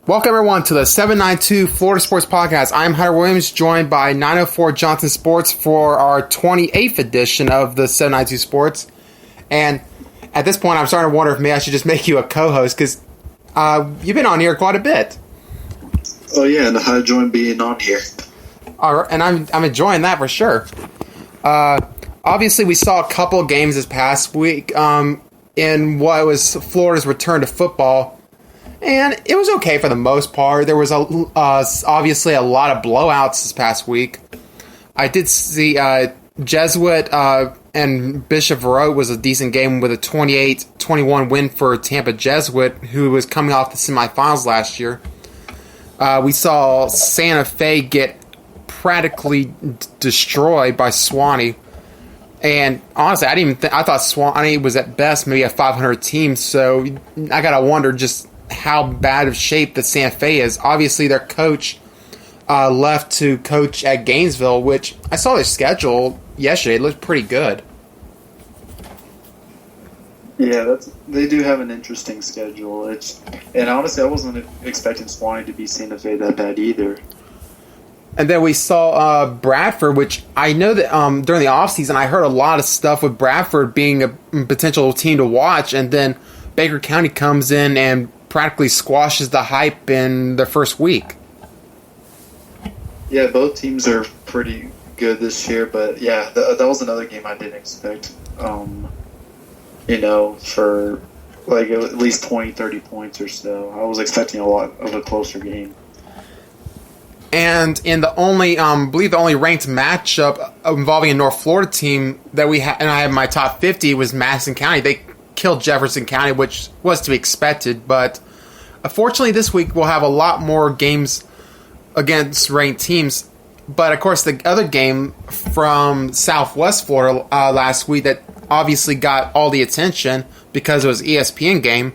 Welcome, everyone, to the 792 Florida Sports Podcast. I'm Hunter Williams, joined by 904 Johnson Sports for our 28th edition of the 792 Sports. And at this point, I'm starting to wonder if maybe I should just make you a co-host, because you've been on here quite a bit. Oh, yeah, and I enjoy being on here. And I'm enjoying that for sure. Obviously, we saw a couple of games this past week in what was Florida's return to football. And it was okay for the most part. There was obviously a lot of blowouts this past week. I did see Jesuit and Bishop Verot was a decent game with a 28-21 win for Tampa Jesuit, who was coming off the semifinals last year. We saw Santa Fe get practically destroyed by Sewanee. And honestly, I thought Sewanee was at best maybe a 500 team, so I gotta wonder just how bad of shape that Santa Fe is. Obviously, their coach left to coach at Gainesville, which I saw their schedule yesterday. It looked pretty good. Yeah, they do have an interesting schedule. And honestly, I wasn't expecting Sewanee to be Santa Fe that bad either. And then we saw Bradford, which I know that during the offseason, I heard a lot of stuff with Bradford being a potential team to watch, and then Baker County comes in and practically squashes the hype in the first week. Yeah, both teams are pretty good this year, but yeah, that was another game I didn't expect. For like at least 20, 30 points or so. I was expecting a lot of a closer game. And in the only, I believe the only ranked matchup involving a North Florida team that we had, and I have my top 50, was Madison County. They killed Jefferson County, which was to be expected, but unfortunately this week we'll have a lot more games against ranked teams. But of course, the other game from Southwest Florida last week that obviously got all the attention because it was an ESPN game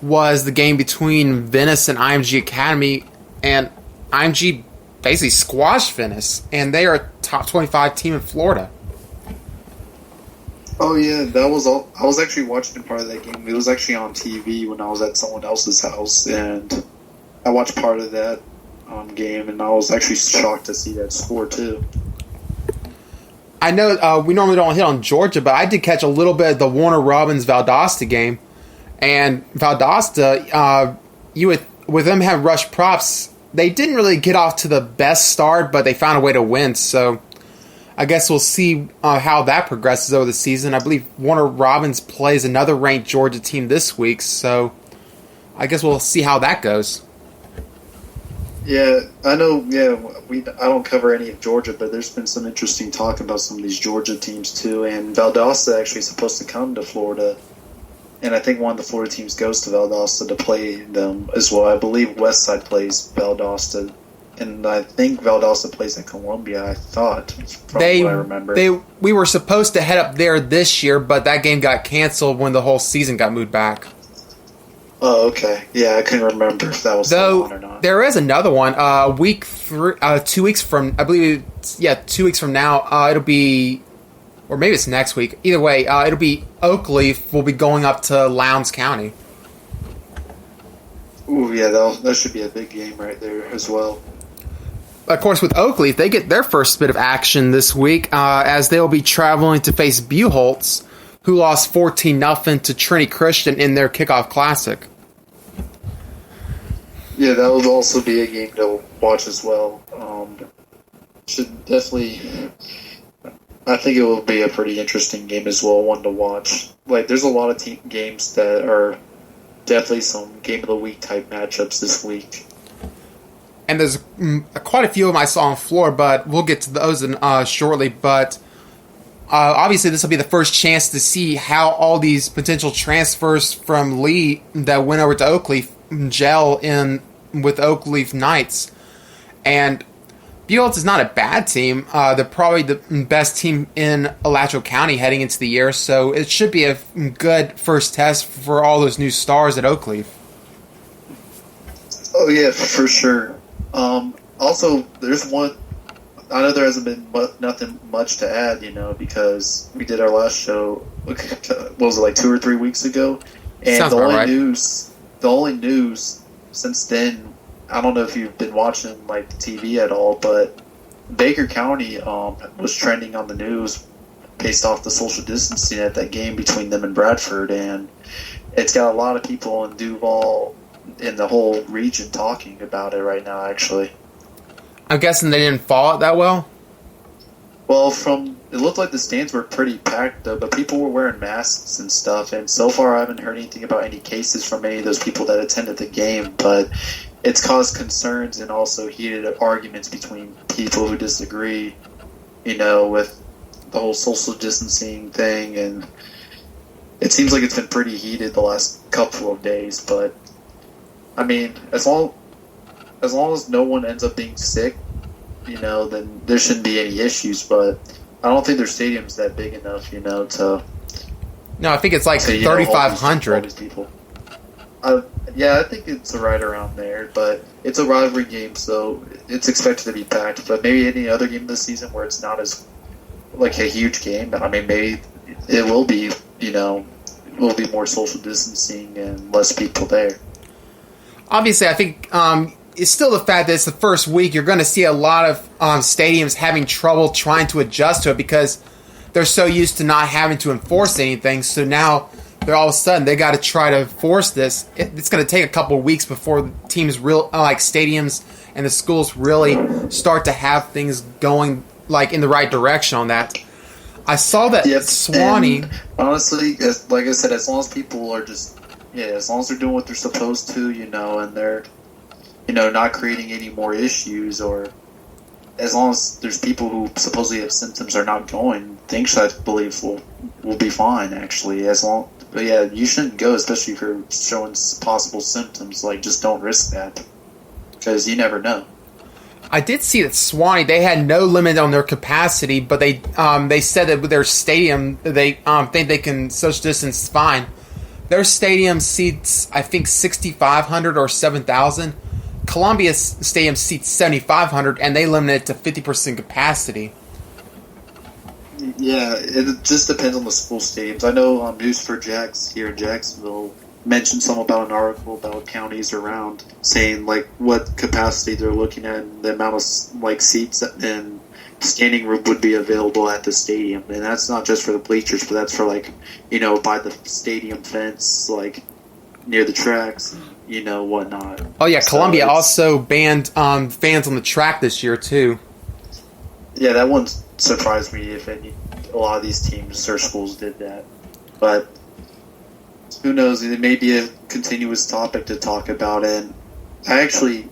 was the game between Venice and IMG Academy, and IMG basically squashed Venice, and they are a top 25 team in Florida. Oh yeah, that was all. I was actually watching part of that game. It was actually on TV when I was at someone else's house, and I watched part of that game, and I was actually shocked to see that score too. I know we normally don't hit on Georgia, but I did catch a little bit of the Warner Robins Valdosta game, and Valdosta, with them having rush props, they didn't really get off to the best start, but they found a way to win. So I guess we'll see how that progresses over the season. I believe Warner Robins plays another ranked Georgia team this week, so I guess we'll see how that goes. Yeah, I know. Yeah, I don't cover any of Georgia, but there's been some interesting talk about some of these Georgia teams too. And Valdosta actually is supposed to come to Florida, and I think one of the Florida teams goes to Valdosta to play them as well. I believe Westside plays Valdosta. And I think Valdosta plays in Columbia, I thought, from what I remember. We were supposed to head up there this year, but that game got canceled when the whole season got moved back. Oh, okay. Yeah, I couldn't remember if that was the one or not. There is another one. 2 weeks from, I believe, 2 weeks from now, it'll be, or maybe it's next week. Either way, it'll be Oakleaf will be going up to Lowndes County. Ooh, yeah, that should be a big game right there as well. Of course, with Oakleaf, they get their first bit of action this week as they'll be traveling to face Buchholz, who lost 14-0 to Trinity Christian in their kickoff classic. Yeah, that will also be a game to watch as well. Should definitely, I think it will be a pretty interesting game as well, one to watch. Like, there's a lot of games that are definitely some game of the week type matchups this week. And there's quite a few of them I saw on floor, but we'll get to those shortly. But obviously, this will be the first chance to see how all these potential transfers from Lee that went over to Oakleaf gel in with Oakleaf Knights. And Buchholz is not a bad team. They're probably the best team in Alachua County heading into the year, so it should be a good first test for all those new stars at Oakleaf. Oh, yeah, for sure. Also, there's one. I know there hasn't been nothing much to add, because we did our last show. What was it, like 2 or 3 weeks ago? And Sounds the about only right. news since then I don't know if you've been watching like the TV at all, but Baker County was trending on the news based off the social distancing at that game between them and Bradford, and it's got a lot of people in Duval in the whole region talking about it right now. Actually, I'm guessing they didn't follow it that well. well, from it looked like the stands were pretty packed though, but people were wearing masks and stuff. And so far, I haven't heard anything about any cases from any of those people that attended the game. But it's caused concerns and also heated arguments between people who disagree, with the whole social distancing thing. And it seems like it's been pretty heated the last couple of days. But I mean, as long as no one ends up being sick, then there shouldn't be any issues. But I don't think their stadium's that big enough, to No, I think it's like hold 3,500. these people. Yeah, I think it's right around there, but it's a rivalry game, so it's expected to be packed. But maybe any other game this season where it's not as like a huge game, I mean, maybe it will be, will be more social distancing and less people there. Obviously, I think it's still the fact that it's the first week. You're going to see a lot of stadiums having trouble trying to adjust to it because they're so used to not having to enforce anything. So now they're all of a sudden they got to try to force this. It's going to take a couple of weeks before teams like stadiums and the schools really start to have things going like in the right direction on that. I saw that Suwannee. And honestly, like I said, as long as people are as long as they're doing what they're supposed to, and they're, not creating any more issues, or as long as there's people who supposedly have symptoms are not going, things I believe will be fine. Actually, but yeah, you shouldn't go, especially if you're showing possible symptoms. Like, just don't risk that because you never know. I did see that Suwannee, they had no limit on their capacity, but they said that with their stadium, they think they can social distance fine. Their stadium seats, I think, 6,500 or 7,000. Columbia Stadium seats 7,500, and they limit it to 50% capacity. Yeah, it just depends on the school stadiums. I know News for Jacks here in Jacksonville mentioned some about an article about counties around saying like what capacity they're looking at and the amount of like seats and standing room would be available at the stadium, and that's not just for the bleachers, but that's for like by the stadium fence, like near the tracks, whatnot. Oh yeah, So Columbia it's- also banned fans on the track this year too. Yeah, that one surprised me. If a lot of these teams or schools did that, but who knows? It may be a continuous topic to talk about, and I actually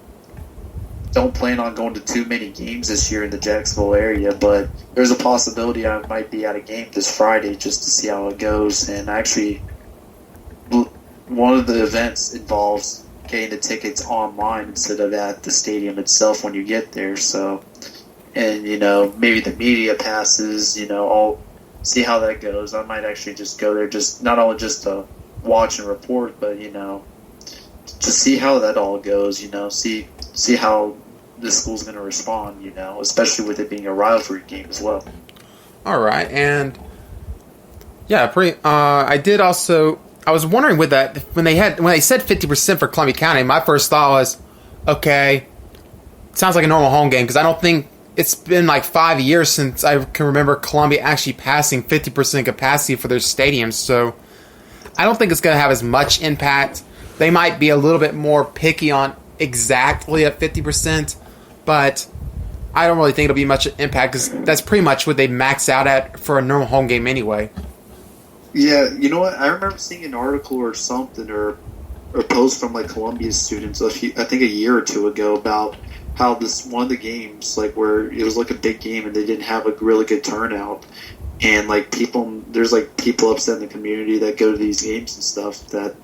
don't plan on going to too many games this year in the Jacksonville area, but there's a possibility I might be at a game this Friday just to see how it goes. And actually, one of the events involves getting the tickets online instead of at the stadium itself when you get there. So, and maybe the media passes. I'll see how that goes. I might actually just go there, just not only just to watch and report, but to see how that all goes. See how the school's going to respond. Especially with it being a rivalry game as well. All right, and yeah, I did also. I was wondering with that when they said 50% for Columbia County. My first thought was, okay, sounds like a normal home game because I don't think it's been like 5 years since I can remember Columbia actually passing 50% capacity for their stadiums. So I don't think it's going to have as much impact. They might be a little bit more picky on exactly at 50%, but I don't really think it'll be much impact because that's pretty much what they max out at for a normal home game anyway. Yeah, you know what? I remember seeing an article or something or post from like Columbia students I think a year or two ago about how this one of the games like where it was like a big game and they didn't have a really good turnout, and like there's like people upset in the community that go to these games and stuff that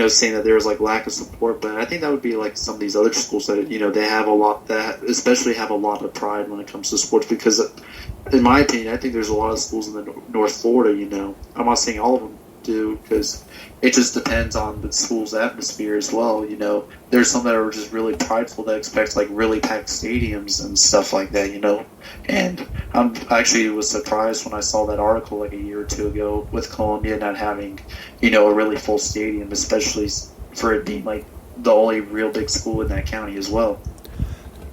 saying that there was like lack of support. But I think that would be like some of these other schools that they have a lot that especially have a lot of pride when it comes to sports, because in my opinion I think there's a lot of schools in the North Florida. I'm not saying all of them do because it just depends on the school's atmosphere as well. There's some that are just really prideful that expect like really packed stadiums and stuff like that. And I actually was surprised when I saw that article like a year or two ago with Columbia not having a really full stadium, especially for it being like the only real big school in that county as well.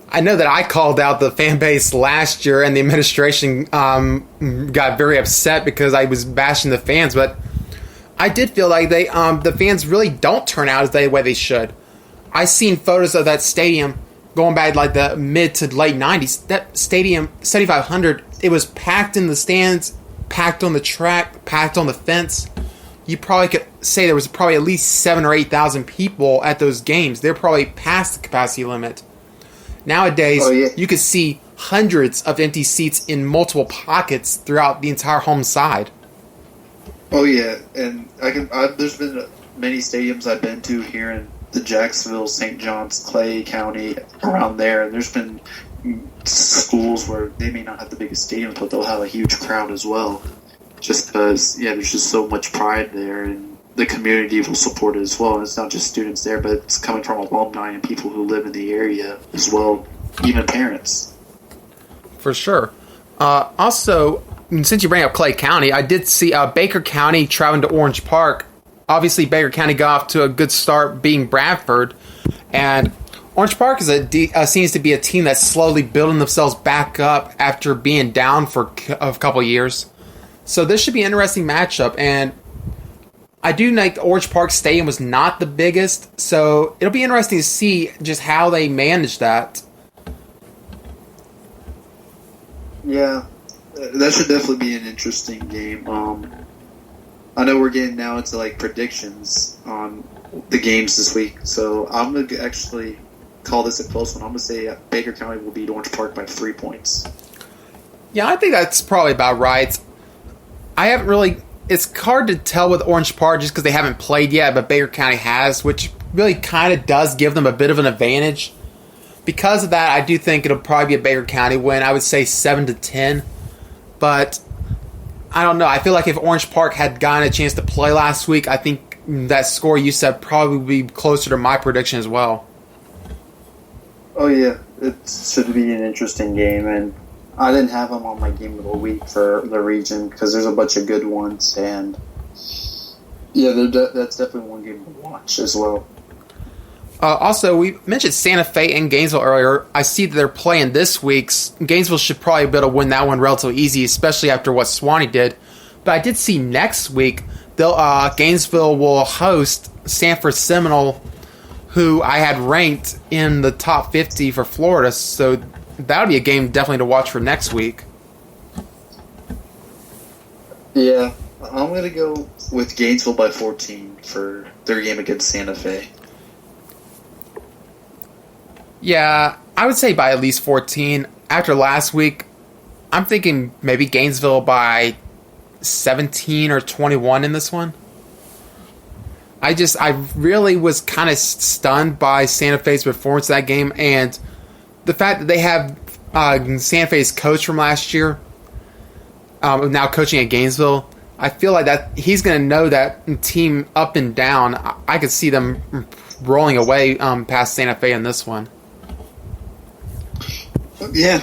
I know that I called out the fan base last year, and the administration got very upset because I was bashing the fans. But I did feel like the fans really don't turn out as the way they should. I seen photos of that stadium going back like the mid to late '90s. That stadium, 7,500, it was packed in the stands, packed on the track, packed on the fence. You probably could say there was probably at least 7,000 or 8,000 people at those games. They're probably past the capacity limit. Nowadays, you could see hundreds of empty seats in multiple pockets throughout the entire home side. Oh yeah, and there's been many stadiums I've been to here in the Jacksonville, St. John's, Clay County, around there, and there's been schools where they may not have the biggest stadiums, but they'll have a huge crowd as well. Just because, there's just so much pride there, and the community will support it as well. And it's not just students there, but it's coming from alumni and people who live in the area as well, even parents. For sure. Also, since you bring up Clay County, I did see Baker County traveling to Orange Park. Obviously, Baker County got off to a good start beating Bradford, and Orange Park is seems to be a team that's slowly building themselves back up after being down for a couple of years. So this should be an interesting matchup, and I do like the Orange Park Stadium was not the biggest, so it'll be interesting to see just how they manage that. Yeah, that should definitely be an interesting game. I know we're getting now into like predictions on the games this week, so I'm going to actually call this a close one. I'm going to say Baker County will beat Orange Park by 3 points. Yeah, I think that's probably about right. I haven't really... It's hard to tell with Orange Park just because they haven't played yet, but Baker County has, which really kind of does give them a bit of an advantage. Because of that, I do think it'll probably be a Baker County win. I would say 7-10. But I don't know. I feel like if Orange Park had gotten a chance to play last week, I think that score you said probably would be closer to my prediction as well. Oh, yeah. It should be an interesting game, and I didn't have them on my game of the week for the region because there's a bunch of good ones, and that's definitely one game to watch as well. Also, we mentioned Santa Fe and Gainesville earlier. I see that they're playing this week. Gainesville should probably be able to win that one relatively easy, especially after what Swanee did. But I did see next week Gainesville will host Sanford Seminole, who I had ranked in the top 50 for Florida, so that would be a game definitely to watch for next week. Yeah, I'm going to go with Gainesville by 14 for their game against Santa Fe. Yeah, I would say by at least 14. After last week, I'm thinking maybe Gainesville by 17 or 21 in this one. I really was kind of stunned by Santa Fe's performance in that game, and the fact that they have Santa Fe's coach from last year now coaching at Gainesville. I feel like that he's going to know that team up and down. I could see them rolling away past Santa Fe in this one. Yeah.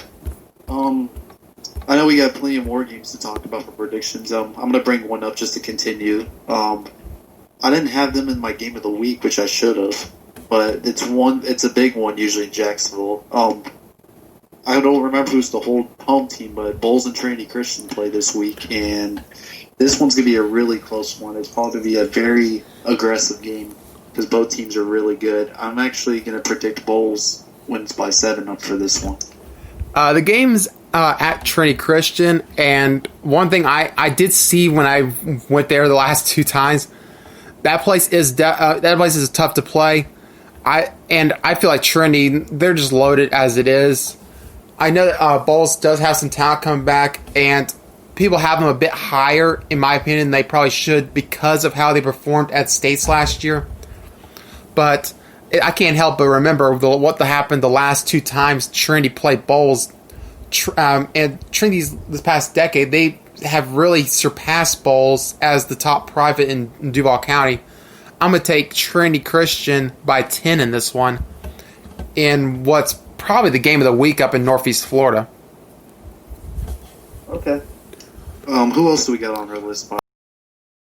I know we got plenty of more games to talk about for predictions. I'm going to bring one up just to continue. I didn't have them in my game of the week, which I should have, but it's a big one usually in Jacksonville. I don't remember who's the whole home team, but Bulls and Trinity Christian play this week, and this one's going to be a really close one. It's probably going to be a very aggressive game because both teams are really good. I'm actually going to predict Bulls wins by 7 up for this one. The game's at Trinity Christian, and one thing I did see when I went there the last 2 times, that place is tough to play. I feel like Trinity, they're just loaded as it is. I know that Bulls does have some talent coming back, and people have them a bit higher, in my opinion, than they probably should because of how they performed at States last year. But I can't help but remember what happened the last 2 times Trinity played Bulls. And Trinity's this past decade, they have really surpassed Bulls as the top private in Duval County. I'm going to take Trinity Christian by 10 in this one, in what's probably the game of the week up in Northeast Florida. Okay. Who else do we got on our list?